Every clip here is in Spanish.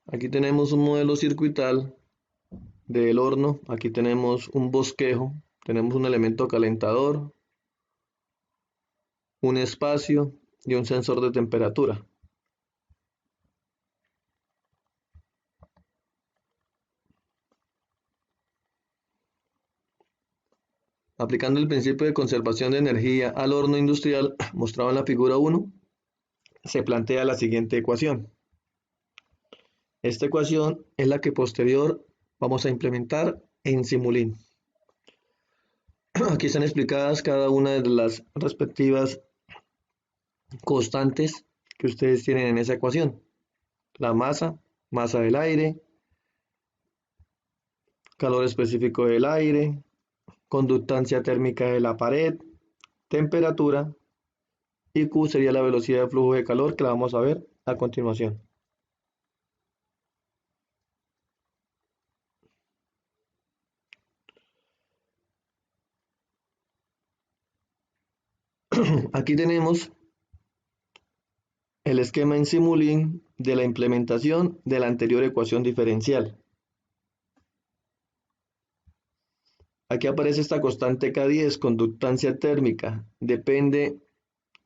Aquí tenemos un modelo circuital del horno. Aquí tenemos un bosquejo. Tenemos un elemento calentador, un espacio y un sensor de temperatura. Aplicando el principio de conservación de energía al horno industrial mostrado en la figura 1, se plantea la siguiente ecuación. Esta ecuación es la que posterior vamos a implementar en Simulink. Aquí están explicadas cada una de las respectivas constantes que ustedes tienen en esa ecuación. La masa, masa del aire, calor específico del aire, conductancia térmica de la pared, temperatura y Q sería la velocidad de flujo de calor que la vamos a ver a continuación. Aquí tenemos el esquema en Simulink de la implementación de la anterior ecuación diferencial. Aquí aparece esta constante K10, conductancia térmica, depende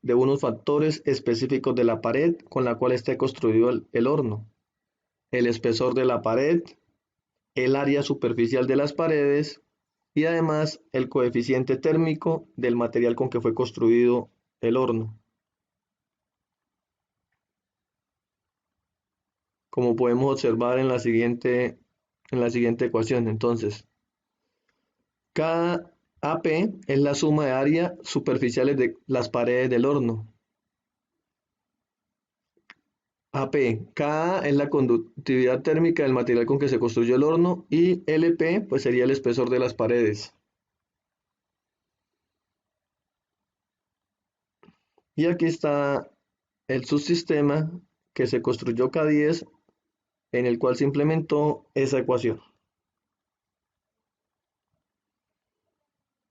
de unos factores específicos de la pared con la cual esté construido el horno, el espesor de la pared, el área superficial de las paredes y además el coeficiente térmico del material con que fue construido el horno. Como podemos observar en la siguiente ecuación, entonces, cada AP es la suma de áreas superficiales de las paredes del horno. AP, Ka es la conductividad térmica del material con que se construyó el horno y LP pues sería el espesor de las paredes. Y aquí está el subsistema que se construyó K10 en el cual se implementó esa ecuación.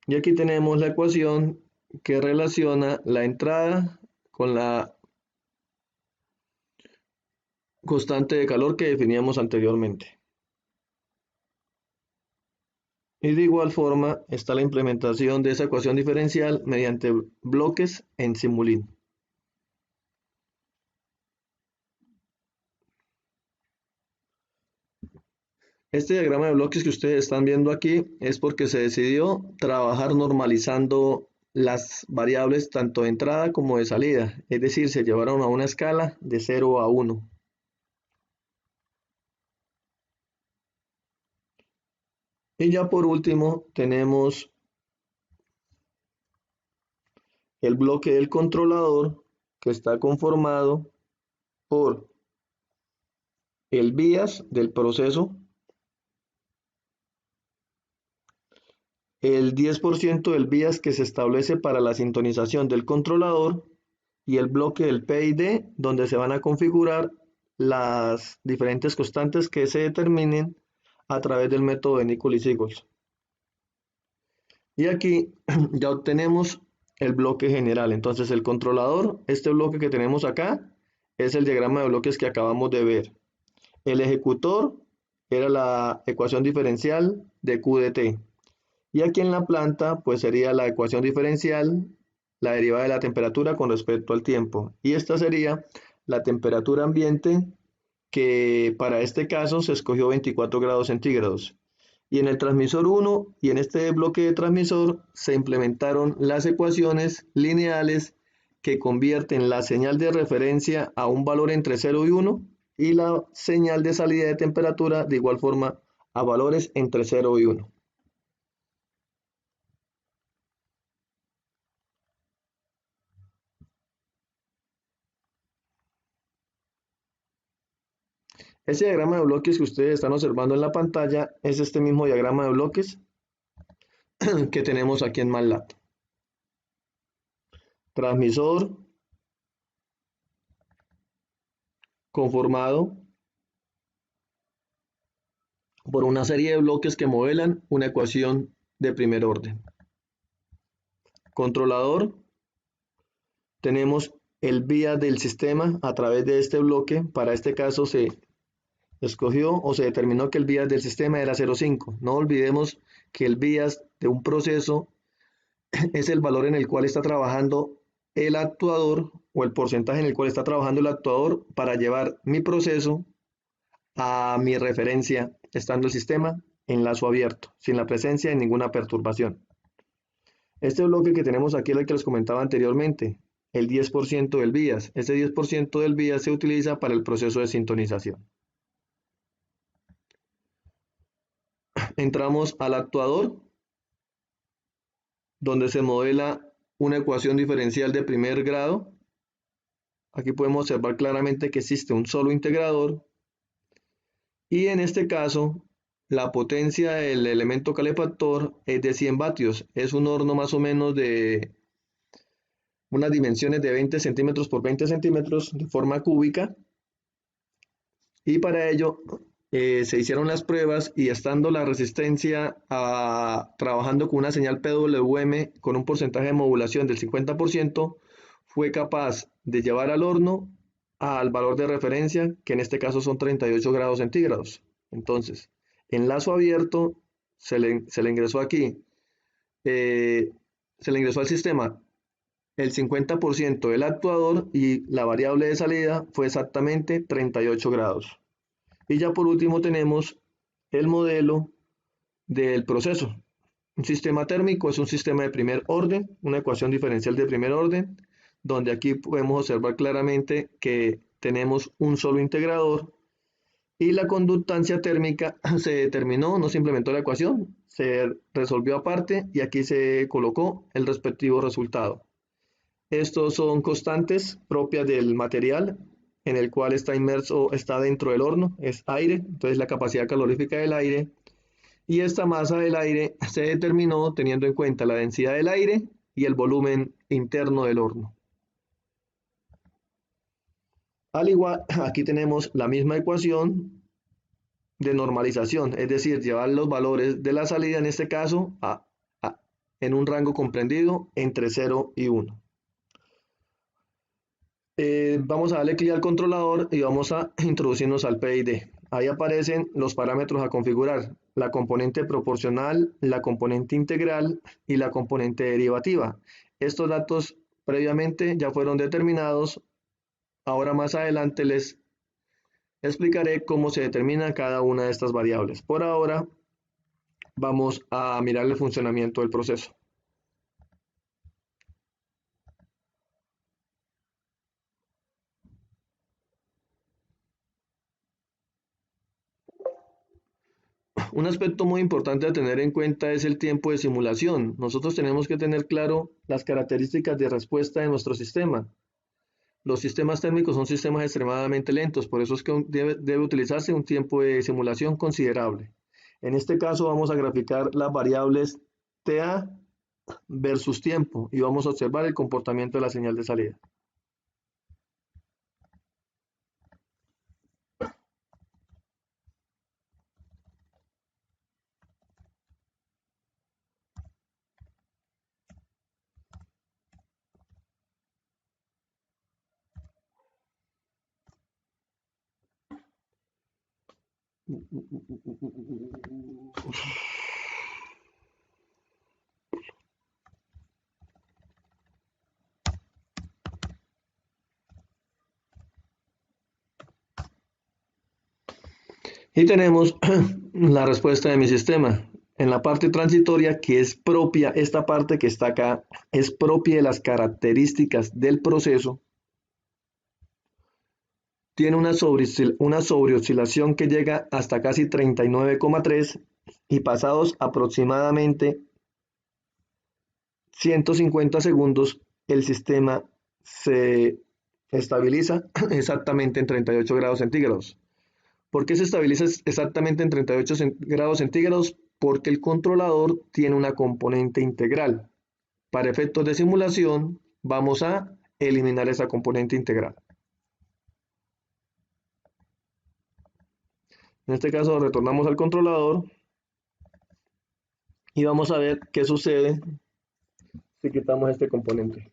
Y aquí tenemos la ecuación que relaciona la entrada con la constante de calor que definíamos anteriormente. Y de igual forma está la implementación de esa ecuación diferencial mediante bloques en Simulink. Este diagrama de bloques que ustedes están viendo aquí es porque se decidió trabajar normalizando las variables tanto de entrada como de salida, es decir, se llevaron a una escala de 0 a 1. Y ya por último tenemos el bloque del controlador que está conformado por el BIAS del proceso, el 10% del BIAS que se establece para la sintonización del controlador y el bloque del PID donde se van a configurar las diferentes constantes que se determinen a través del método de Nichols-Sigolz. Y aquí ya obtenemos el bloque general. Entonces el controlador, este bloque que tenemos acá, es el diagrama de bloques que acabamos de ver. El ejecutor era la ecuación diferencial de Q de T. Y aquí en la planta, pues sería la ecuación diferencial, la derivada de la temperatura con respecto al tiempo. Y esta sería la temperatura ambiente, que para este caso se escogió 24 grados centígrados. Y en el transmisor 1 y en este bloque de transmisor se implementaron las ecuaciones lineales que convierten la señal de referencia a un valor entre 0 y 1 y la señal de salida de temperatura de igual forma a valores entre 0 y 1. Ese diagrama de bloques que ustedes están observando en la pantalla es este mismo diagrama de bloques que tenemos aquí en MATLAB. Transmisor conformado por una serie de bloques que modelan una ecuación de primer orden. Controlador, tenemos el vía del sistema a través de este bloque. Para este caso se escogió o se determinó que el bias del sistema era 0,5. No olvidemos que el bias de un proceso es el valor en el cual está trabajando el actuador o el porcentaje en el cual está trabajando el actuador para llevar mi proceso a mi referencia, estando el sistema en lazo abierto, sin la presencia de ninguna perturbación. Este bloque que tenemos aquí es el que les comentaba anteriormente, el 10% del BIAS. Ese 10% del BIAS se utiliza para el proceso de sintonización. Entramos al actuador, donde se modela una ecuación diferencial de primer grado. Aquí podemos observar claramente que existe un solo integrador y en este caso la potencia del elemento calefactor es de 100 vatios. Es un horno más o menos de unas dimensiones de 20 centímetros por 20 centímetros de forma cúbica, y para ello se hicieron las pruebas y estando la resistencia trabajando con una señal PWM con un porcentaje de modulación del 50%, fue capaz de llevar al horno al valor de referencia, que en este caso son 38 grados centígrados. Entonces, en lazo abierto se le ingresó aquí, se le ingresó al sistema el 50% del actuador y la variable de salida fue exactamente 38 grados. Y ya por último tenemos el modelo del proceso. Un sistema térmico es un sistema de primer orden, una ecuación diferencial de primer orden, donde aquí podemos observar claramente que tenemos un solo integrador y la conductancia térmica se determinó, no se implementó la ecuación, se resolvió aparte y aquí se colocó el respectivo resultado. Estos son constantes propias del material en el cual está inmerso, está dentro del horno, es aire, entonces la capacidad calorífica del aire, y esta masa del aire se determinó teniendo en cuenta la densidad del aire y el volumen interno del horno. Al igual, aquí tenemos la misma ecuación de normalización, es decir, llevar los valores de la salida en este caso en un rango comprendido entre 0 y 1. Vamos a darle clic al controlador y vamos a introducirnos al PID. Ahí aparecen los parámetros a configurar, la componente proporcional, la componente integral y la componente derivativa. Estos datos previamente ya fueron determinados. Ahora más adelante les explicaré cómo se determina cada una de estas variables. Por ahora vamos a mirar el funcionamiento del proceso. Un aspecto muy importante a tener en cuenta es el tiempo de simulación. Nosotros tenemos que tener claro las características de respuesta de nuestro sistema. Los sistemas térmicos son sistemas extremadamente lentos, por eso es que debe utilizarse un tiempo de simulación considerable. En este caso vamos a graficar las variables TA versus tiempo y vamos a observar el comportamiento de la señal de salida. Y tenemos la respuesta de mi sistema. En la parte transitoria, que es propia, esta parte que está acá, es propia de las características del proceso, tiene una sobreoscilación que llega hasta casi 39,3 y pasados aproximadamente 150 segundos, el sistema se estabiliza exactamente en 38 grados centígrados. ¿Por qué se estabiliza exactamente en 38 grados centígrados? Porque el controlador tiene una componente integral. Para efectos de simulación, vamos a eliminar esa componente integral. En este caso, retornamos al controlador y vamos a ver qué sucede si quitamos este componente.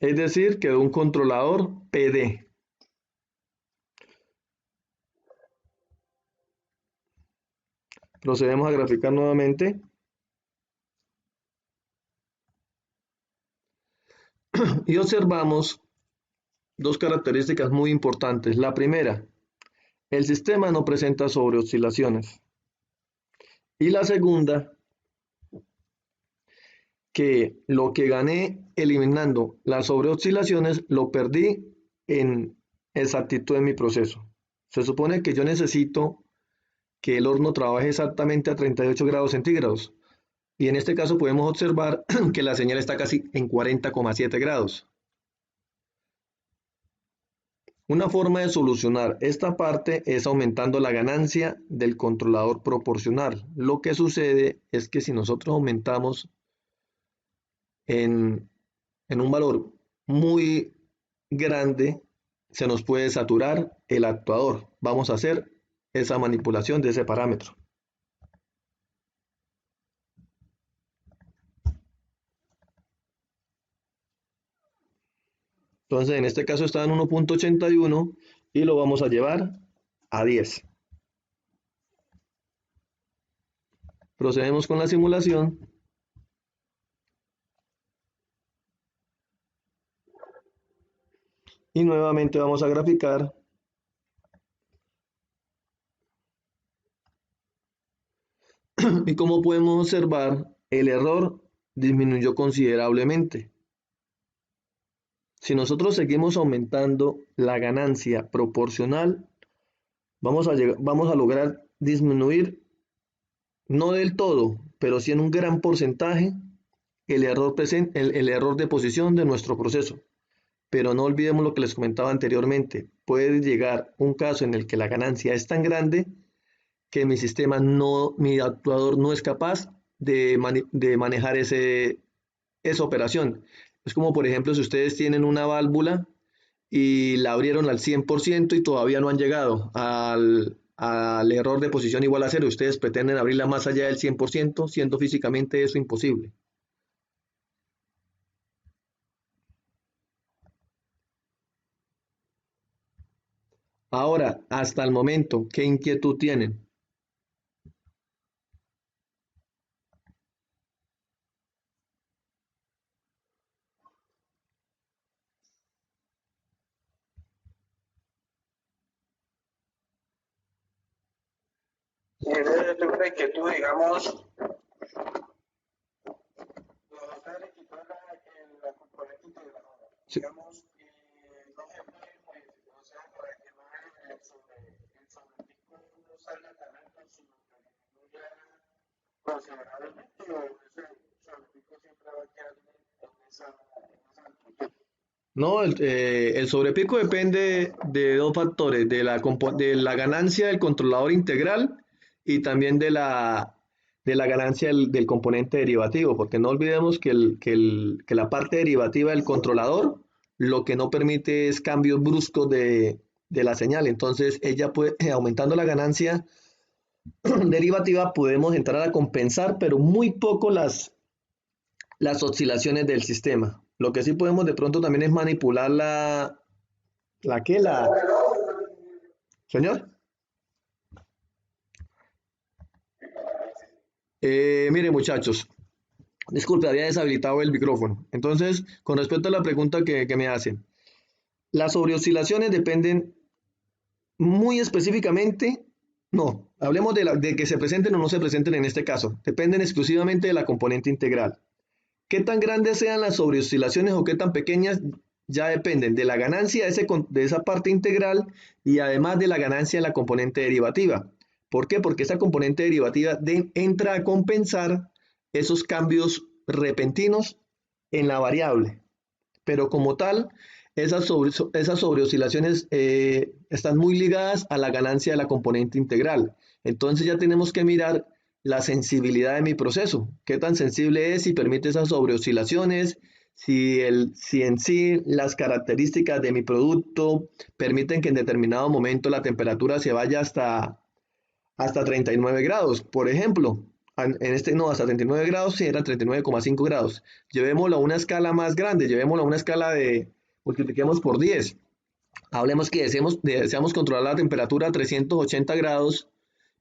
es decir, quedó un controlador PD. Procedemos a graficar nuevamente y observamos dos características muy importantes. La primera, el sistema no presenta sobreoscilaciones. Y la segunda, que lo que gané eliminando las sobreoscilaciones lo perdí en exactitud en mi proceso. Se supone que yo necesito que el horno trabaje exactamente a 38 grados centígrados. Y en este caso podemos observar que la señal está casi en 40,7 grados. Una forma de solucionar esta parte es aumentando la ganancia del controlador proporcional. Lo que sucede es que si nosotros aumentamos en un valor muy grande, se nos puede saturar el actuador. Vamos a hacer esa manipulación de ese parámetro. Entonces, en este caso está en 1.81 y lo vamos a llevar a 10. Procedemos con la simulación. Y nuevamente vamos a graficar. Y como podemos observar, el error disminuyó considerablemente. Si nosotros seguimos aumentando la ganancia proporcional, vamos a lograr disminuir, no del todo, pero sí en un gran porcentaje, el error de posición de nuestro proceso. Pero no olvidemos lo que les comentaba anteriormente. Puede llegar un caso en el que la ganancia es tan grande que mi actuador no es capaz de manejar esa operación. Es como, por ejemplo, si ustedes tienen una válvula y la abrieron al 100% y todavía no han llegado al error de posición igual a cero. Ustedes pretenden abrirla más allá del 100%, siendo físicamente eso imposible. Ahora, hasta el momento, ¿qué inquietud tienen? Tengo una inquietud, digamos, en la componente integradora. Sí. Digamos, no se puede, pues, o sea, para que no el sobrepico no salga tan alto, sino que disminuya considerablemente, o ese sobrepico siempre va a quedar en esa amplitud. No, el sobrepico depende de dos factores, de la ganancia del controlador integral y también de la ganancia del componente derivativo, porque no olvidemos que la parte derivativa del controlador lo que no permite es cambios bruscos de la señal. Entonces, aumentando la ganancia derivativa, podemos entrar a compensar, pero muy poco las oscilaciones del sistema. Lo que sí podemos de pronto también es manipular la señor. Mire muchachos, disculpe, había deshabilitado el micrófono. Entonces, con respecto a la pregunta que me hacen, las sobreoscilaciones dependen muy específicamente, no, hablemos de que se presenten o no se presenten en este caso, dependen exclusivamente de la componente integral. Qué tan grandes sean las sobreoscilaciones o qué tan pequeñas ya dependen de la ganancia de esa parte integral y además de la ganancia de la componente derivativa. ¿Por qué? Porque esa componente derivativa entra a compensar esos cambios repentinos en la variable. Pero como tal, esas sobreoscilaciones están muy ligadas a la ganancia de la componente integral. Entonces ya tenemos que mirar la sensibilidad de mi proceso, qué tan sensible es, si permite esas sobreoscilaciones, si en sí las características de mi producto permiten que en determinado momento la temperatura se vaya hasta 39 grados. Por ejemplo, no, hasta 39 grados, sí, era 39,5 grados. Llevémoslo a una escala más grande, llevémoslo a una escala de, multipliquemos por 10. Hablemos que deseamos controlar la temperatura a 380 grados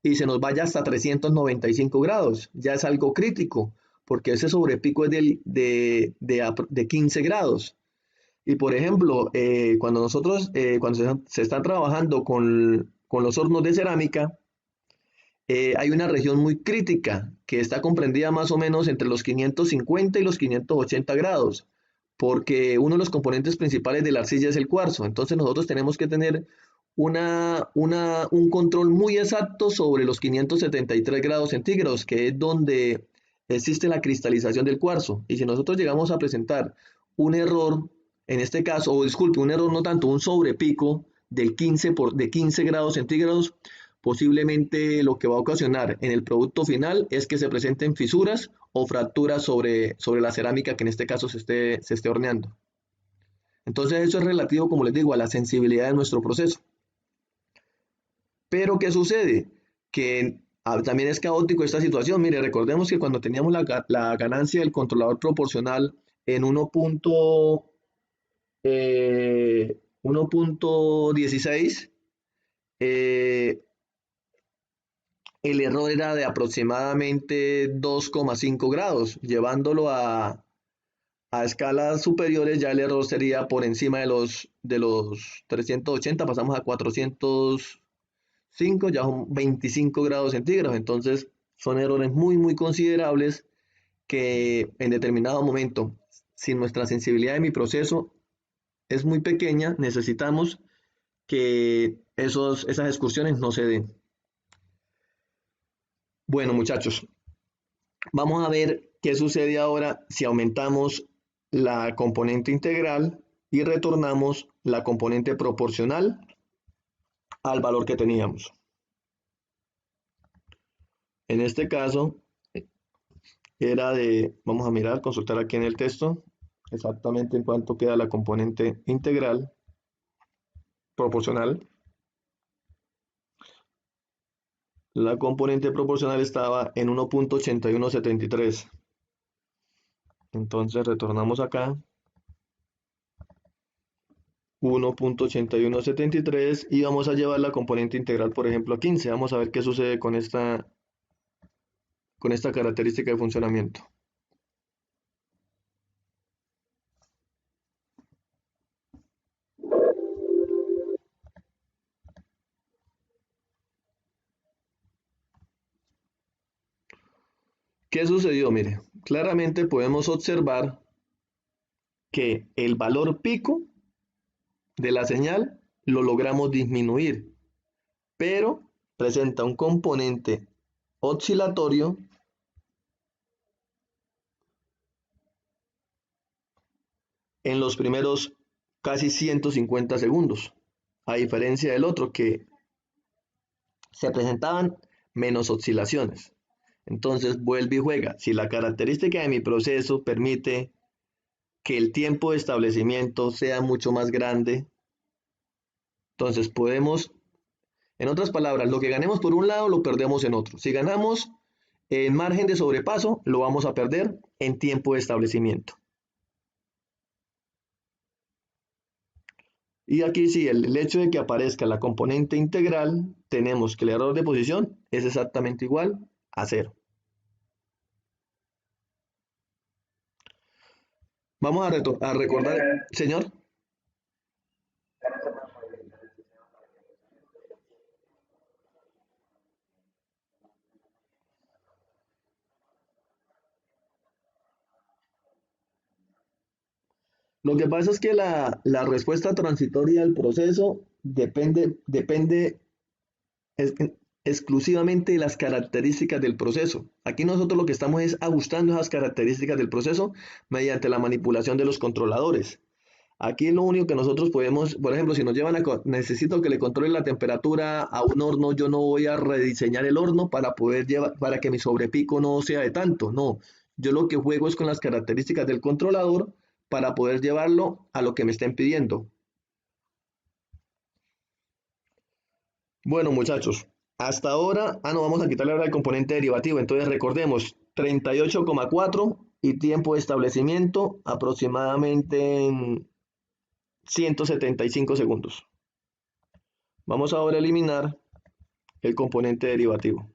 y se nos vaya hasta 395 grados. Ya es algo crítico, porque ese sobrepico es de 15 grados. Y por ejemplo, cuando se están trabajando con los hornos de cerámica, hay una región muy crítica que está comprendida más o menos entre los 550 y los 580 grados, porque uno de los componentes principales de la arcilla es el cuarzo. Entonces nosotros tenemos que tener un control muy exacto sobre los 573 grados centígrados, que es donde existe la cristalización del cuarzo. Y si nosotros llegamos a presentar un error, en este caso, o disculpe, un error no tanto, un sobrepico de 15 grados centígrados, posiblemente lo que va a ocasionar en el producto final es que se presenten fisuras o fracturas sobre la cerámica que en este caso se esté horneando. Entonces eso es relativo, como les digo, a la sensibilidad de nuestro proceso. Pero ¿qué sucede? Que también es caótico esta situación. Mire, recordemos que cuando teníamos la ganancia del controlador proporcional en 1.16, el error era de aproximadamente 2,5 grados. Llevándolo a escalas superiores, ya el error sería por encima de los 380, pasamos a 405, ya son 25 grados centígrados. Entonces, son errores muy, muy considerables que en determinado momento, si nuestra sensibilidad de mi proceso es muy pequeña, necesitamos que esas excursiones no se den. Bueno, muchachos, vamos a ver qué sucede ahora si aumentamos la componente integral y retornamos la componente proporcional al valor que teníamos. En este caso, vamos a mirar, consultar aquí en el texto, exactamente en cuánto queda la componente integral proporcional. La componente proporcional estaba en 1.8173. Entonces retornamos acá. 1.8173 y vamos a llevar la componente integral, por ejemplo, a 15. Vamos a ver qué sucede con esta característica de funcionamiento. ¿Qué sucedió? Mire, claramente podemos observar que el valor pico de la señal lo logramos disminuir, pero presenta un componente oscilatorio en los primeros casi 150 segundos, a diferencia del otro que se presentaban menos oscilaciones. Entonces vuelve y juega. Si la característica de mi proceso permite que el tiempo de establecimiento sea mucho más grande, entonces podemos, en otras palabras, lo que ganemos por un lado lo perdemos en otro. Si ganamos en margen de sobrepaso, lo vamos a perder en tiempo de establecimiento. Y aquí sí, el hecho de que aparezca la componente integral, tenemos que el error de posición es exactamente igual a 0. Vamos a recordar, señor. Lo que pasa es que la respuesta transitoria del proceso depende es- exclusivamente de las características del proceso. Aquí nosotros lo que estamos es ajustando esas características del proceso mediante la manipulación de los controladores. Aquí lo único que nosotros podemos, por ejemplo, si nos llevan necesito que le controle la temperatura a un horno, yo no voy a rediseñar el horno para que mi sobrepico no sea de tanto, no. Yo lo que juego es con las características del controlador para poder llevarlo a lo que me estén pidiendo. Bueno, muchachos, Hasta ahora, no, vamos a quitarle ahora el componente derivativo. Entonces recordemos, 38,4 y tiempo de establecimiento aproximadamente en 175 segundos. Vamos ahora a eliminar el componente derivativo.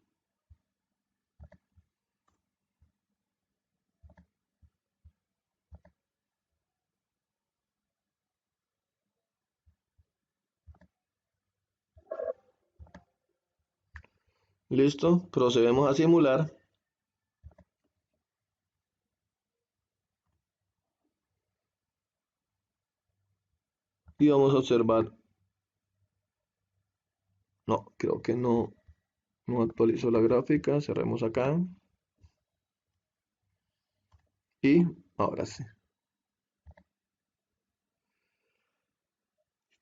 Listo, procedemos a simular. Y vamos a observar. No, creo que no actualizó la gráfica. Cerremos acá. Y ahora sí.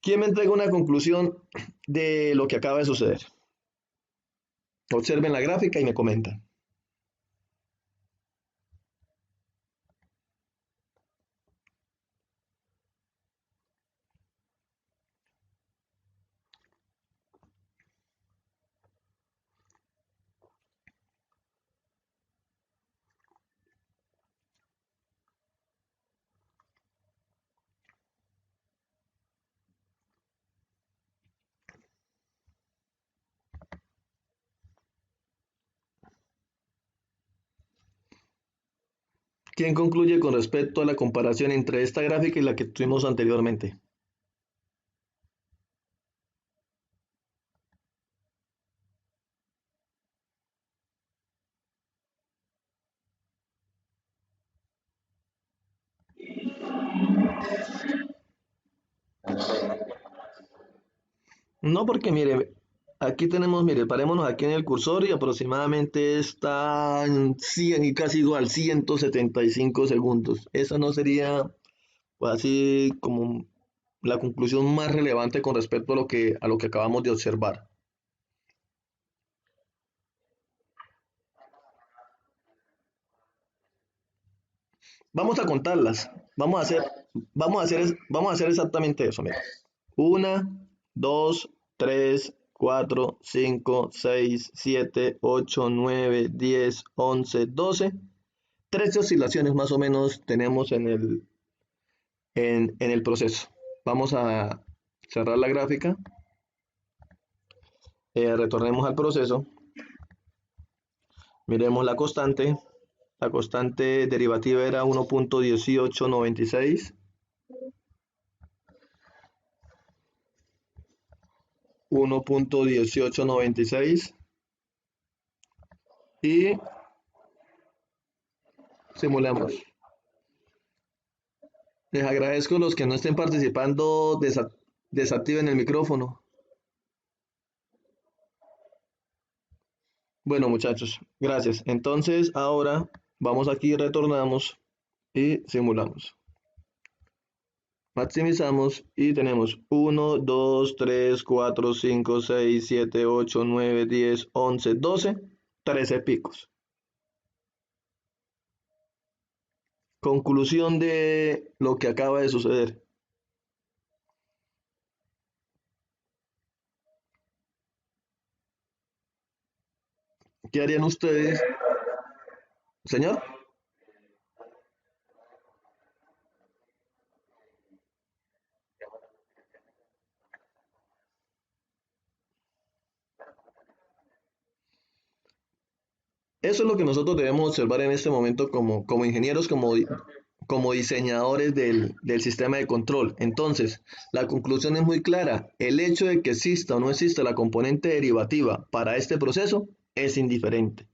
¿Quién me entrega una conclusión de lo que acaba de suceder? Observen la gráfica y me comentan. ¿Quién concluye con respecto a la comparación entre esta gráfica y la que tuvimos anteriormente? No, porque mire, aquí tenemos, mire, parémonos aquí en el cursor y aproximadamente está en 100 y casi igual, 175 segundos. Esa no sería pues, así como la conclusión más relevante con respecto a lo que acabamos de observar. Vamos a contarlas. Vamos a hacer exactamente eso, mire. Una, dos, tres, cuatro, cinco, seis, siete, ocho, nueve, 10, 11, 12. 13 oscilaciones más o menos tenemos en el proceso. Vamos a cerrar la gráfica. Retornemos al proceso. Miremos la constante. La constante derivativa era 1.1896. 1.1896 y simulamos. Les agradezco los que no estén participando, desactiven el micrófono. Bueno, muchachos, gracias. Entonces, ahora vamos aquí, retornamos y simulamos. Maximizamos y tenemos 1, 2, 3, 4, 5, 6, 7, 8, 9, 10, 11, 12, 13 picos. Conclusión de lo que acaba de suceder. ¿Qué harían ustedes? Señor. Eso es lo que nosotros debemos observar en este momento como ingenieros, como diseñadores del sistema de control. Entonces, la conclusión es muy clara. El hecho de que exista o no exista la componente derivativa para este proceso es indiferente.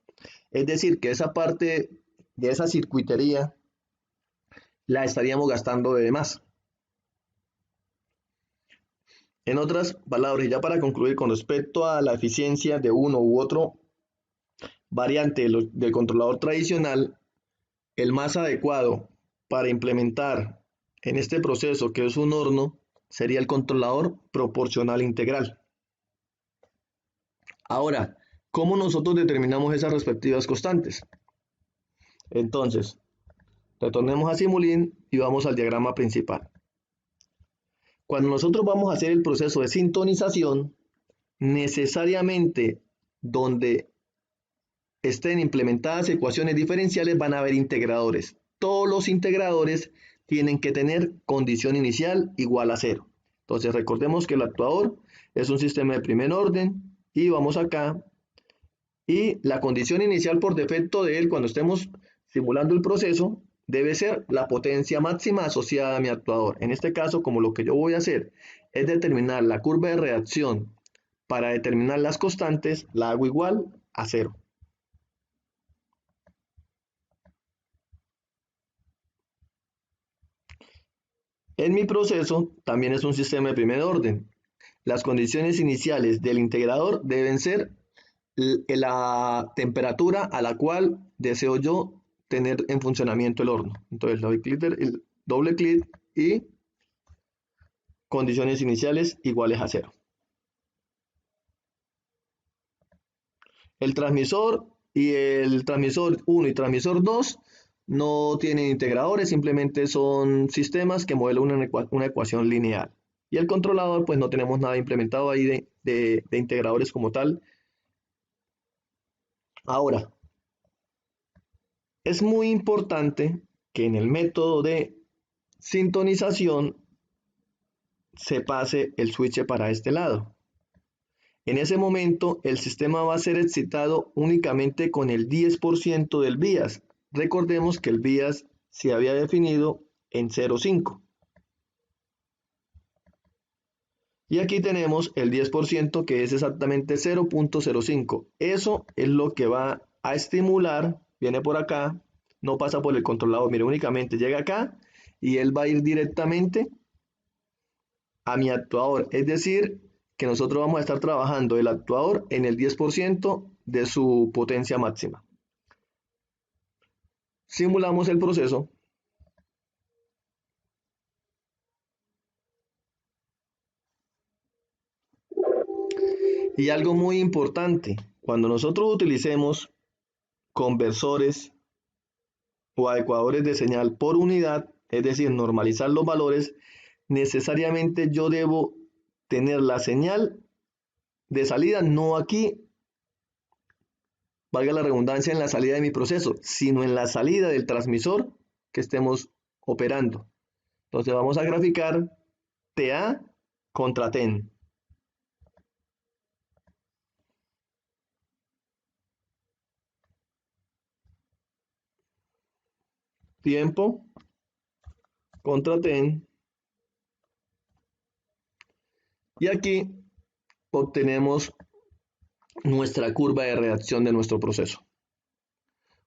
Es decir, que esa parte de esa circuitería la estaríamos gastando de más. En otras palabras, y ya para concluir, con respecto a la eficiencia de uno u otro variante del controlador tradicional, el más adecuado para implementar en este proceso, que es un horno, sería el controlador proporcional integral. Ahora, ¿cómo nosotros determinamos esas respectivas constantes? Entonces, retornemos a Simulink y vamos al diagrama principal. Cuando nosotros vamos a hacer el proceso de sintonización, necesariamente donde estén implementadas ecuaciones diferenciales van a haber integradores. Todos los integradores tienen que tener condición inicial igual a 0. Entonces recordemos que el actuador es un sistema de primer orden y vamos acá y la condición inicial por defecto de él cuando estemos simulando el proceso debe ser la potencia máxima asociada a mi actuador. En este caso, como lo que yo voy a hacer es determinar la curva de reacción para determinar las constantes, la hago igual a 0. En mi proceso también es un sistema de primer orden. Las condiciones iniciales del integrador deben ser la temperatura a la cual deseo yo tener en funcionamiento el horno. Entonces doble clic y condiciones iniciales iguales a 0. El transmisor y el transmisor 1 y transmisor 2 no tienen integradores, simplemente son sistemas que modelan una ecuación lineal. Y el controlador, pues no tenemos nada implementado ahí de integradores como tal. Ahora, es muy importante que en el método de sintonización se pase el switch para este lado. En ese momento, el sistema va a ser excitado únicamente con el 10% del bias. Recordemos que el bias se había definido en 0,5. Y aquí tenemos el 10% que es exactamente 0,05. Eso es lo que va a estimular, viene por acá, no pasa por el controlador, mire, únicamente llega acá y él va a ir directamente a mi actuador. Es decir, que nosotros vamos a estar trabajando el actuador en el 10% de su potencia máxima. Simulamos el proceso. Y algo muy importante, cuando nosotros utilicemos conversores o adecuadores de señal por unidad, es decir, normalizar los valores, necesariamente yo debo tener la señal de salida, no aquí, valga la redundancia, en la salida de mi proceso, sino en la salida del transmisor que estemos operando. Entonces vamos a graficar TA contra TEN. Tiempo contra TEN. Y aquí obtenemos nuestra curva de reacción de nuestro proceso.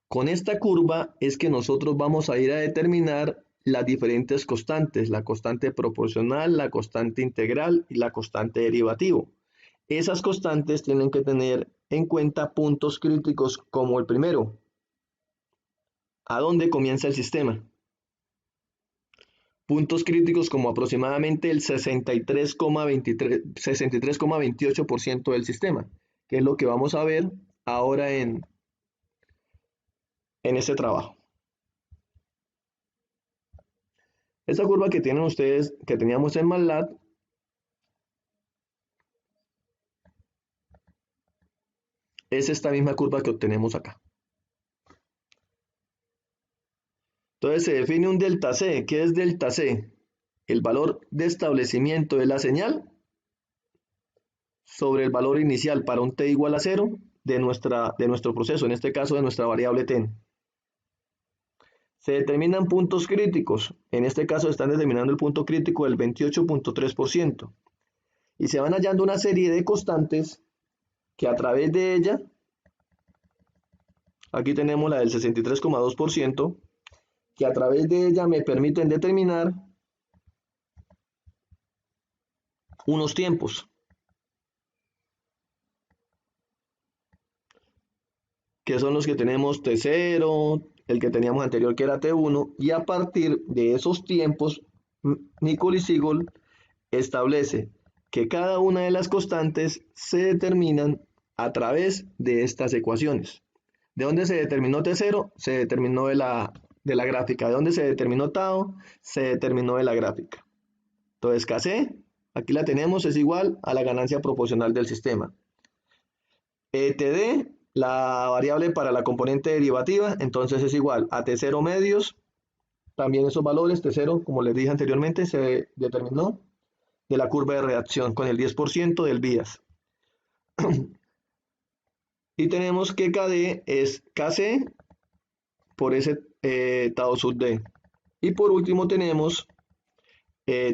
Con esta curva es que nosotros vamos a ir a determinar las diferentes constantes, la constante proporcional, la constante integral y la constante derivativo. Esas constantes tienen que tener en cuenta puntos críticos como el primero, ¿a dónde comienza el sistema? Puntos críticos como aproximadamente el 63,28% del sistema, que es lo que vamos a ver ahora en este trabajo. Esta curva que tienen ustedes, que teníamos en MATLAB, es esta misma curva que obtenemos acá. Entonces se define un delta C. ¿Qué es delta C? El valor de establecimiento de la señal sobre el valor inicial para un t igual a 0 de nuestro proceso, en este caso de nuestra variable t. Se determinan puntos críticos, en este caso están determinando el punto crítico del 28,3%, y se van hallando una serie de constantes que a través de ella, aquí tenemos la del 63,2%, que a través de ella me permiten determinar unos tiempos, que son los que tenemos T0, el que teníamos anterior que era T1, y a partir de esos tiempos, Nichols y Siegel establece que cada una de las constantes se determinan a través de estas ecuaciones. ¿De dónde se determinó T0? Se determinó de la gráfica. ¿De dónde se determinó Tau? Se determinó de la gráfica. Entonces Kc, aquí la tenemos, es igual a la ganancia proporcional del sistema. TD, la variable para la componente derivativa, entonces es igual a T0 medios. También esos valores, T0, como les dije anteriormente, se determinó de la curva de reacción con el 10% del bias. Y tenemos que KD es KC por ese tau sub D. Y por último tenemos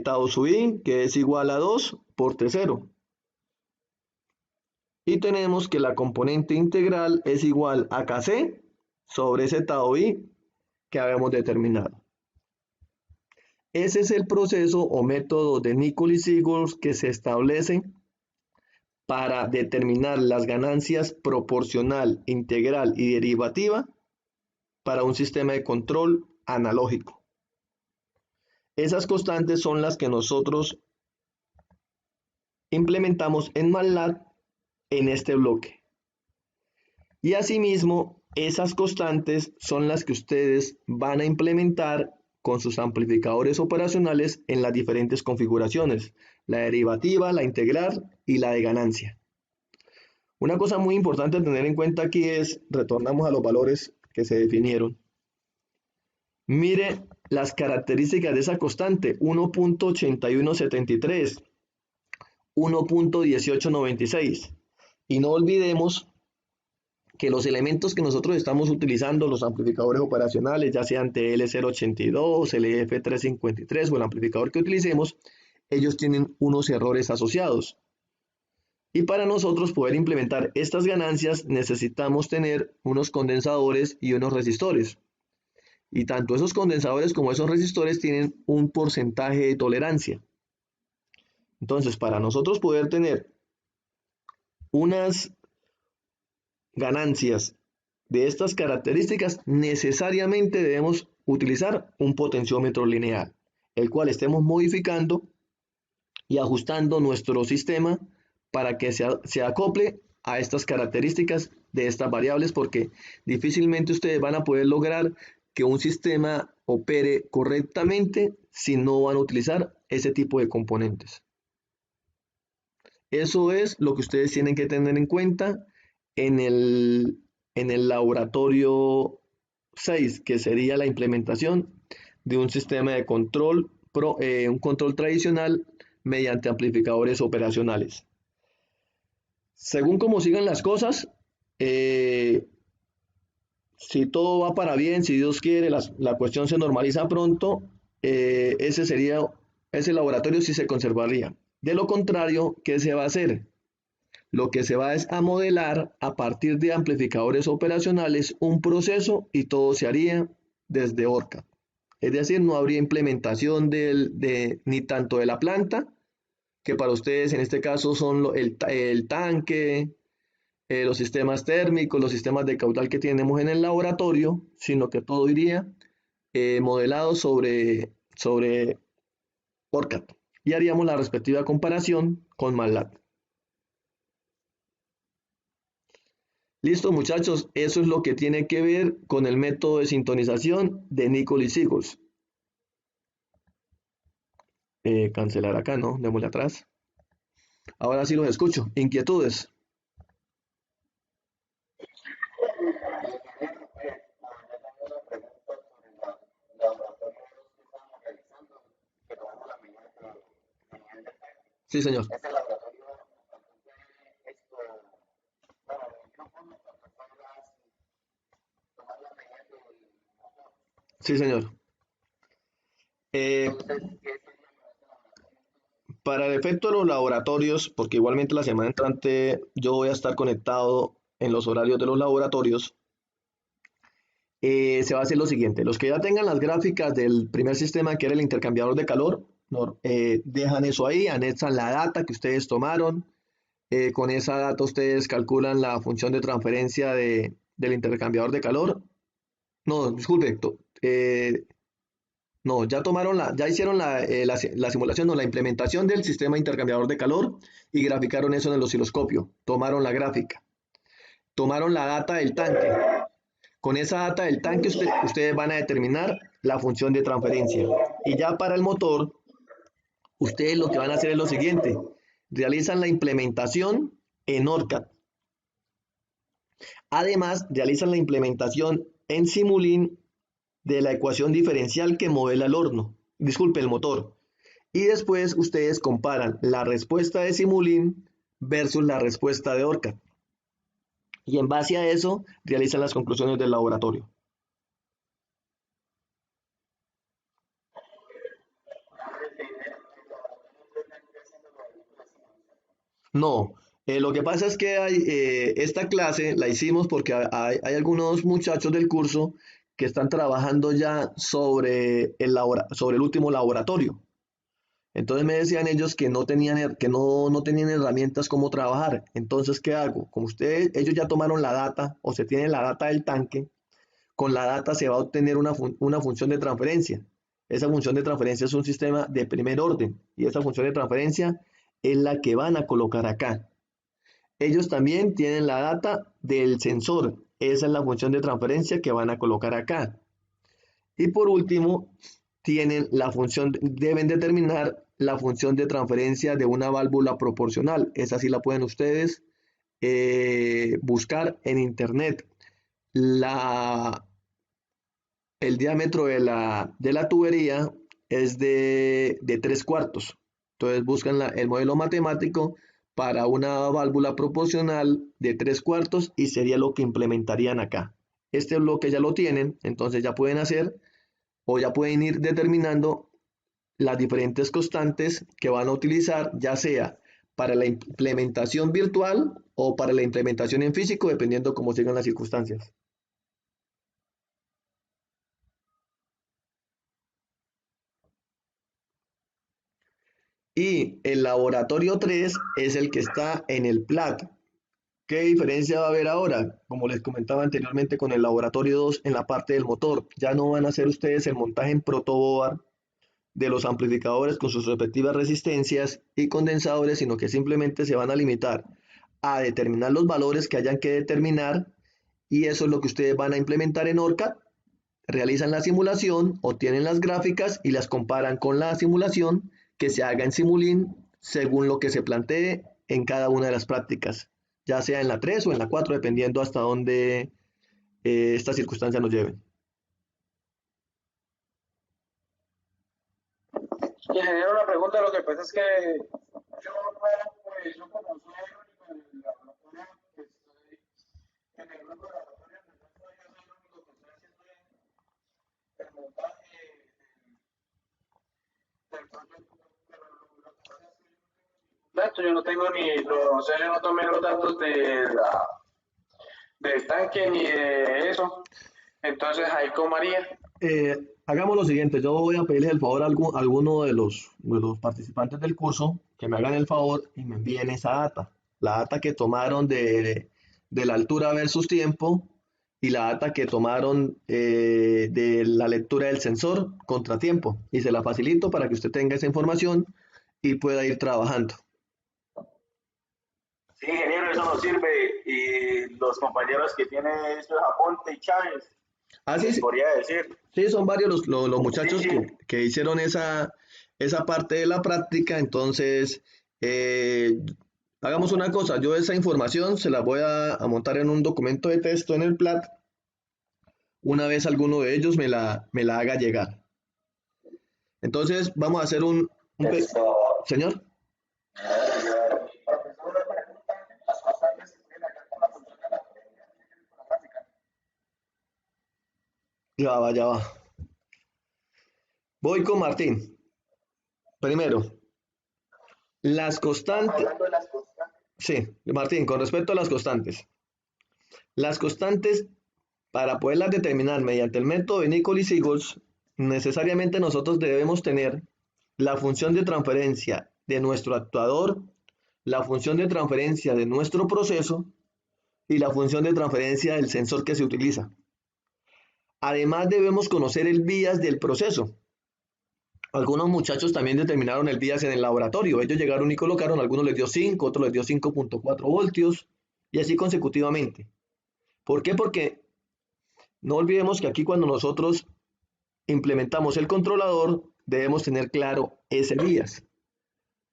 tau sub I, que es igual a 2 por T0. Y tenemos que la componente integral es igual a Kc sobre ese tau I que habíamos determinado. Ese es el proceso o método de Nicolis-Sigurs que se establece para determinar las ganancias proporcional, integral y derivativa para un sistema de control analógico. Esas constantes son las que nosotros implementamos en MATLAB en este bloque. Y asimismo, esas constantes son las que ustedes van a implementar con sus amplificadores operacionales en las diferentes configuraciones, la derivativa, la integral y la de ganancia. Una cosa muy importante a tener en cuenta aquí es, retornamos a los valores que se definieron. Mire las características de esa constante, 1.8173, 1.1896. Y no olvidemos que los elementos que nosotros estamos utilizando, los amplificadores operacionales, ya sean TL082, LF353 o el amplificador que utilicemos, ellos tienen unos errores asociados. Y para nosotros poder implementar estas ganancias necesitamos tener unos condensadores y unos resistores. Y tanto esos condensadores como esos resistores tienen un porcentaje de tolerancia. Entonces, para nosotros poder tener unas ganancias de estas características, necesariamente debemos utilizar un potenciómetro lineal, el cual estemos modificando y ajustando nuestro sistema para que se acople a estas características de estas variables, porque difícilmente ustedes van a poder lograr que un sistema opere correctamente si no van a utilizar ese tipo de componentes. Eso es lo que ustedes tienen que tener en cuenta en el laboratorio 6, que sería la implementación de un sistema de control, un control tradicional mediante amplificadores operacionales. Según cómo sigan las cosas, si todo va para bien, si Dios quiere, la cuestión se normaliza pronto, ese laboratorio sí se conservaría. De lo contrario, ¿qué se va a hacer? Lo que se va es a modelar a partir de amplificadores operacionales un proceso y todo se haría desde ORCAD. Es decir, no habría implementación ni tanto de la planta, que para ustedes en este caso son el tanque, los sistemas térmicos, los sistemas de caudal que tenemos en el laboratorio, sino que todo iría modelado sobre ORCAD y haríamos la respectiva comparación con MATLAB. Listo, muchachos, eso es lo que tiene que ver con el método de sintonización de Nicolis-Sigurs. Cancelar acá, ¿no? Démosle atrás. Ahora sí los escucho. ¿Inquietudes? Sí, señor. Sí, señor. Para el efecto de los laboratorios, porque igualmente la semana entrante yo voy a estar conectado en los horarios de los laboratorios, se va a hacer lo siguiente. Los que ya tengan las gráficas del primer sistema, que era el intercambiador de calor, dejan eso ahí, anexan la data que ustedes tomaron. Con esa data ustedes calculan la función de transferencia del intercambiador de calor. No, disculpe, no, ya hicieron la simulación o la implementación del sistema intercambiador de calor y graficaron eso en el osciloscopio. Tomaron la gráfica, tomaron la data del tanque. Con esa data del tanque ustedes van a determinar la función de transferencia. Y ya para el motor, ustedes lo que van a hacer es lo siguiente. Realizan la implementación en ORCAD. Además, realizan la implementación en Simulink de la ecuación diferencial que modela el horno, disculpe, el motor. Y después ustedes comparan la respuesta de Simulink versus la respuesta de ORCAD. Y en base a eso realizan las conclusiones del laboratorio. No, lo que pasa es que esta clase la hicimos porque hay algunos muchachos del curso que están trabajando ya sobre el último laboratorio. Entonces me decían ellos que no tenían, no tenían herramientas como trabajar. Entonces, ¿qué hago? Como ellos ya tomaron la data o se tiene la data del tanque, con la data se va a obtener una función de transferencia. Esa función de transferencia es un sistema de primer orden y esa función de transferencia es la que van a colocar acá. Ellos también tienen la data del sensor. Esa es la función de transferencia que van a colocar acá. Y por último, deben determinar la función de transferencia de una válvula proporcional. Esa sí la pueden ustedes buscar en internet. El diámetro de la tubería es de 3/4. Entonces buscan el modelo matemático para una válvula proporcional de 3/4 y sería lo que implementarían acá. Este bloque ya lo tienen, entonces ya pueden hacer o ya pueden ir determinando las diferentes constantes que van a utilizar, ya sea para la implementación virtual o para la implementación en físico, dependiendo cómo sigan las circunstancias. Y el laboratorio 3 es el que está en el PLAT. ¿Qué diferencia va a haber ahora? Como les comentaba anteriormente con el laboratorio 2 en la parte del motor. Ya no van a hacer ustedes el montaje en protoboard de los amplificadores con sus respectivas resistencias y condensadores, sino que simplemente se van a limitar a determinar los valores que hayan que determinar y eso es lo que ustedes van a implementar en ORCAD. Realizan la simulación, obtienen las gráficas y las comparan con la simulación que se haga en Simulink según lo que se plantee en cada una de las prácticas, ya sea en la 3 o en la 4, dependiendo hasta dónde esta circunstancia nos lleve. Ingeniero, una pregunta, lo que pasa es que yo, pues, yo como soy el único en el laboratorio que estoy, en el grupo de laboratorio, yo soy el único que estoy haciendo el montaje del proyecto, pero lo que pasa es que yo no tengo ni, o sea, yo no tomé los datos del tanque ni de eso, entonces ahí cómo haría. Hagamos lo siguiente, yo voy a pedirles el favor a alguno de los participantes del curso que me hagan el favor y me envíen esa data, la data que tomaron de la altura versus tiempo y la data que tomaron de la lectura del sensor contra tiempo y se la facilito para que usted tenga esa información y pueda ir trabajando. Sí, ingeniero, eso nos sirve. Y los compañeros que tienen eso es Aponte y Chávez, Ah, sí, les sí, podría decir. sí, son varios los Sí, muchachos sí. que hicieron esa parte de la práctica, entonces hagamos una cosa, yo esa información se la voy a montar en un documento de texto en el PLAT una vez alguno de ellos me la haga llegar. Entonces vamos a hacer Señor, ya va, ya va. Voy con Martín. Primero, las constantes, Hablando de las cosas. sí, Martín, con respecto a las constantes. Las constantes, para poderlas determinar mediante el método de Nichols-Sigolds, necesariamente nosotros debemos tener la función de transferencia de nuestro actuador, la función de transferencia de nuestro proceso y la función de transferencia del sensor que se utiliza. Además debemos conocer el bias del proceso. Algunos muchachos también determinaron el bias en el laboratorio. Ellos llegaron y colocaron, algunos les dio 5, otros les dio 5.4 voltios y así consecutivamente. ¿Por qué? Porque no olvidemos que aquí cuando nosotros implementamos el controlador, debemos tener claro ese bias.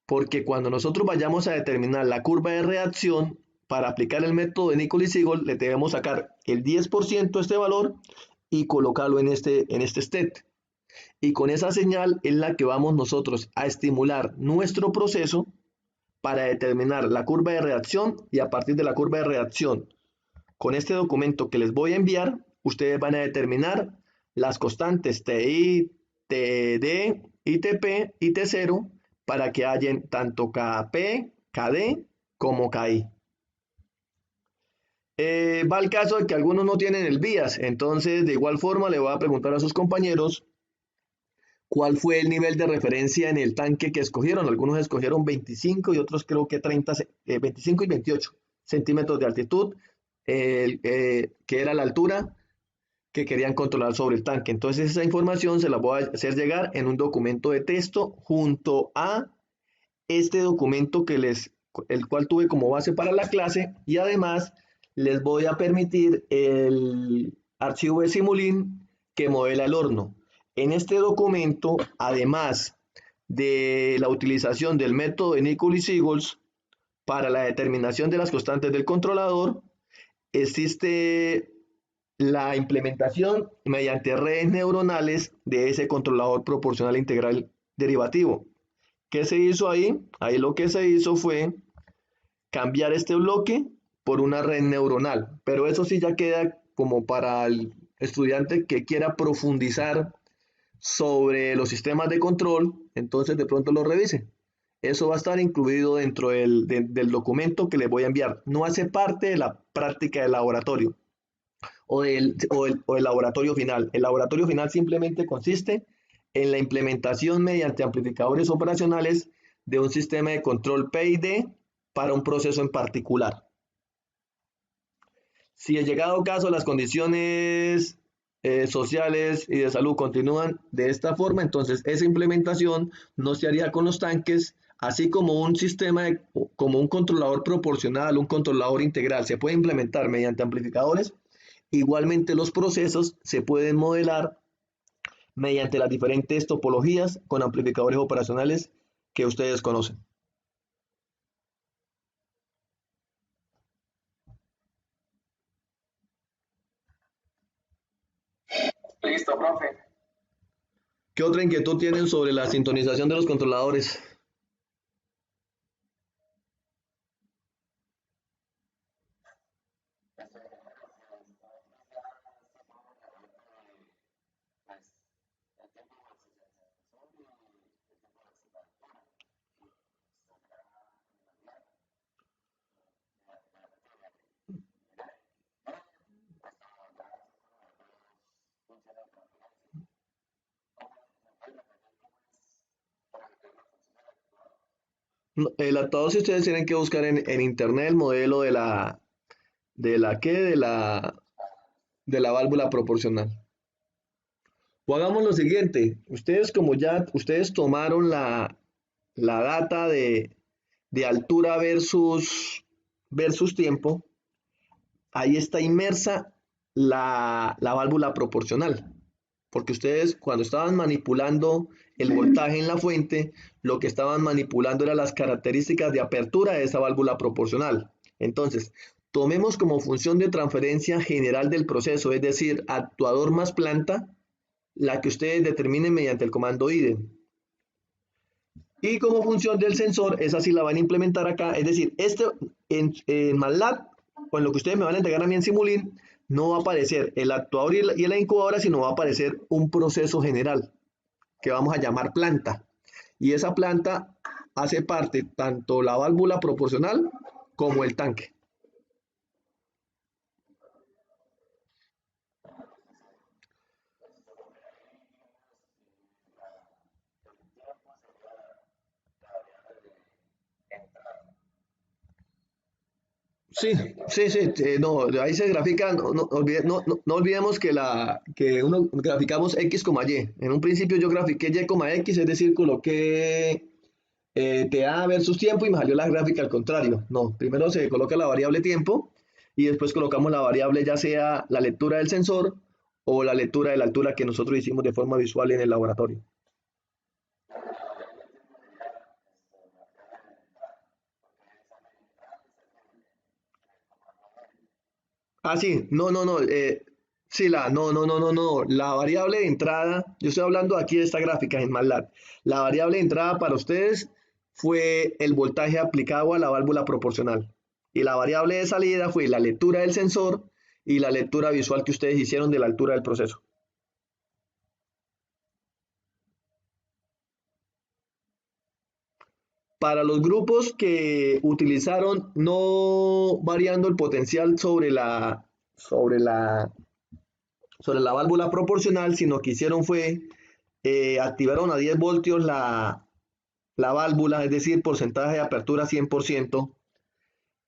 Porque cuando nosotros vayamos a determinar la curva de reacción, para aplicar el método de Nicolich-Seagold, le debemos sacar el 10% de este valor y colocarlo en este state. Y con esa señal es la que vamos nosotros a estimular nuestro proceso para determinar la curva de reacción, y a partir de la curva de reacción, con este documento que les voy a enviar, ustedes van a determinar las constantes TI, TD, ITP y T0 para que hallen tanto KP, KD como KI. Va el caso de que algunos no tienen el BIAS, entonces de igual forma le voy a preguntar a sus compañeros cuál fue el nivel de referencia en el tanque que escogieron. Algunos escogieron 25 y otros creo que 30, 25 y 28 centímetros de altitud, que era la altura que querían controlar sobre el tanque. Entonces esa información se la voy a hacer llegar en un documento de texto junto a este documento el cual tuve como base para la clase, y además les voy a permitir el archivo de Simulink que modela el horno. En este documento, además de la utilización del método de Nicolich-Seagold para la determinación de las constantes del controlador, existe la implementación mediante redes neuronales de ese controlador proporcional integral derivativo. ¿Qué se hizo ahí? Ahí lo que se hizo fue cambiar este bloque por una red neuronal, pero eso sí ya queda como para el estudiante que quiera profundizar sobre los sistemas de control, entonces de pronto lo revise. Eso va a estar incluido dentro del documento que les voy a enviar. No hace parte de la práctica del laboratorio o del laboratorio final. El laboratorio final simplemente consiste en la implementación mediante amplificadores operacionales de un sistema de control PID para un proceso en particular. Si en llegado caso las condiciones sociales y de salud continúan de esta forma, entonces esa implementación no se haría con los tanques, así como un sistema, como un controlador proporcional, un controlador integral, se puede implementar mediante amplificadores. Igualmente los procesos se pueden modelar mediante las diferentes topologías con amplificadores operacionales que ustedes conocen. Listo, profe. ¿Qué otra inquietud tienen sobre la sintonización de los controladores? El actuador, si ustedes tienen que buscar en internet el modelo de la válvula proporcional. O hagamos lo siguiente, ustedes como ya, ustedes tomaron la data de altura versus tiempo, ahí está inmersa la válvula proporcional, porque ustedes cuando estaban manipulando el voltaje en la fuente, lo que estaban manipulando eran las características de apertura de esa válvula proporcional. Entonces, tomemos como función de transferencia general del proceso, es decir, actuador más planta, la que ustedes determinen mediante el comando IDE. Y como función del sensor, esa sí la van a implementar acá, es decir, en MATLAB, o en lo que ustedes me van a entregar a mí en Simulink, no va a aparecer el actuador y la incubadora, sino va a aparecer un proceso general que vamos a llamar planta. Y esa planta hace parte tanto la válvula proporcional como el tanque. Sí, sí, sí, no, ahí se grafica, no olvidemos que uno graficamos X, Y. En un principio yo grafiqué Y, X, es decir, coloqué TA versus tiempo y me salió la gráfica al contrario. No, primero se coloca la variable tiempo y después colocamos la variable ya sea la lectura del sensor o la lectura de la altura que nosotros hicimos de forma visual en el laboratorio. Ah, sí, no, no, no. Sí, la variable de entrada, yo estoy hablando aquí de esta gráfica en MATLAB. La variable de entrada para ustedes fue el voltaje aplicado a la válvula proporcional. Y la variable de salida fue la lectura del sensor y la lectura visual que ustedes hicieron de la altura del proceso. Para los grupos que utilizaron no variando el potencial sobre la, sobre la válvula proporcional, sino que hicieron fue activaron a 10 voltios la válvula, es decir, porcentaje de apertura 100%,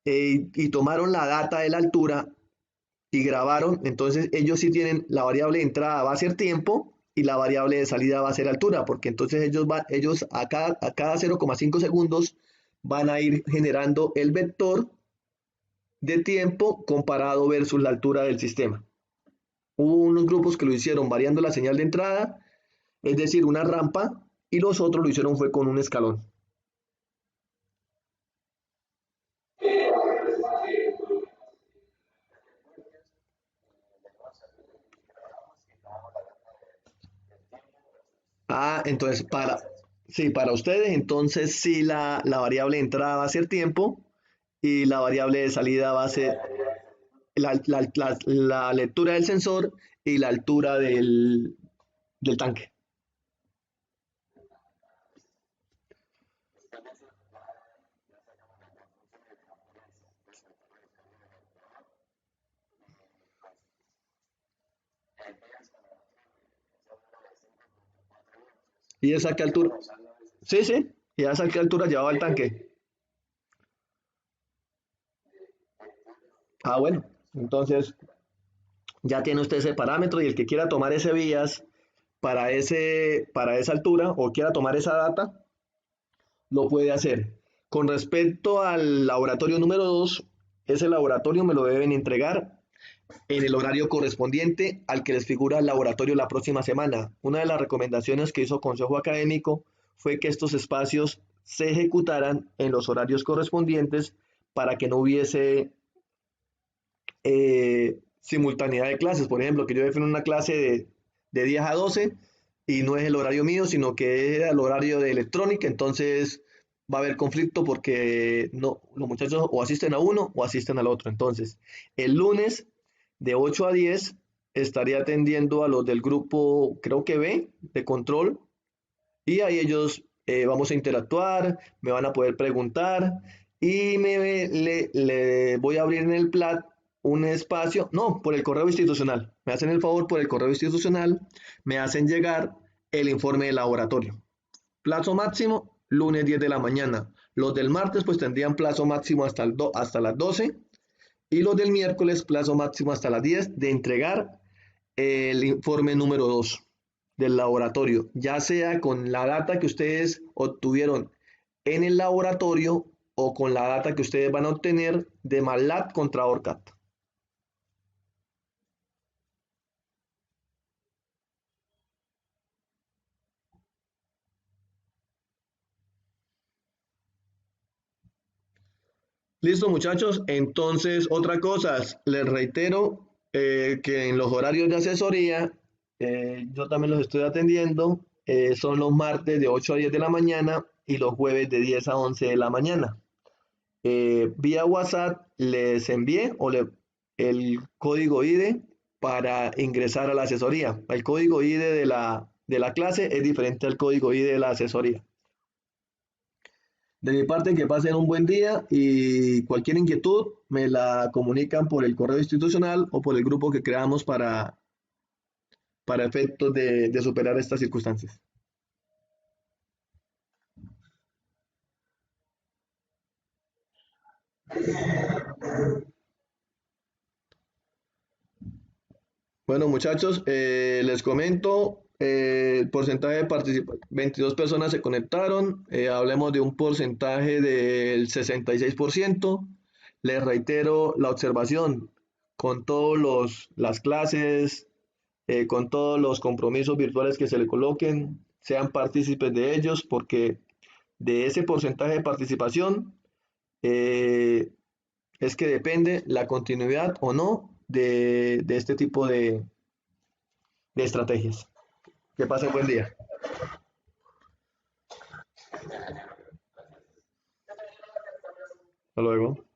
y tomaron la data de la altura y grabaron, entonces ellos sí tienen la variable de entrada va a ser tiempo y la variable de salida va a ser altura, porque entonces ellos a cada 0,5 segundos van a ir generando el vector de tiempo comparado versus la altura del sistema. Hubo unos grupos que lo hicieron variando la señal de entrada, es decir, una rampa, y los otros lo hicieron fue con un escalón. Ah, entonces sí, para ustedes, entonces sí la variable de entrada va a ser tiempo y la variable de salida va a ser la lectura del sensor y la altura del tanque. ¿Y esa qué altura? Sí, sí. ¿Y esa qué altura llevaba el tanque? Ah, bueno. Entonces ya tiene usted ese parámetro y el que quiera tomar ese vías para esa altura o quiera tomar esa data, lo puede hacer. Con respecto al laboratorio número 2, ese laboratorio me lo deben entregar en el horario correspondiente al que les figura el laboratorio la próxima semana. Una de las recomendaciones que hizo Consejo Académico fue que estos espacios se ejecutaran en los horarios correspondientes para que no hubiese simultaneidad de clases. Por ejemplo, que yo defino una clase de 10 a 12 y no es el horario mío, sino que es el horario de electrónica, entonces va a haber conflicto porque no, los muchachos o asisten a uno o asisten al otro. Entonces, el lunes de 8 a 10 estaría atendiendo a los del grupo, creo que B, de control, y ahí ellos vamos a interactuar, me van a poder preguntar y le voy a abrir en el PLAT un espacio, no, por el correo institucional. Me hacen el favor por el correo institucional, me hacen llegar el informe de laboratorio. Plazo máximo, lunes 10 de la mañana. Los del martes pues tendrían plazo máximo hasta las 12 y los del miércoles plazo máximo hasta las 10 de entregar el informe número 2 del laboratorio, ya sea con la data que ustedes obtuvieron en el laboratorio o con la data que ustedes van a obtener de MATLAB contra ORCAD. Listo, muchachos. Entonces, otra cosa, les reitero que en los horarios de asesoría, yo también los estoy atendiendo, son los martes de 8 a 10 de la mañana y los jueves de 10 a 11 de la mañana. Vía WhatsApp les envié el código IDE para ingresar a la asesoría. El código IDE de la clase es diferente al código IDE de la asesoría. De mi parte, que pasen un buen día y cualquier inquietud me la comunican por el correo institucional o por el grupo que creamos para efectos de superar estas circunstancias. Bueno, muchachos, les comento, el porcentaje de participación, 22 personas se conectaron, hablemos de un porcentaje del 66%. Les reitero la observación, con todas las clases, con todos los compromisos virtuales que se le coloquen, sean partícipes de ellos, porque de ese porcentaje de participación eh, es que depende la continuidad o no de este tipo de estrategias. Que pasen buen día. Hasta luego.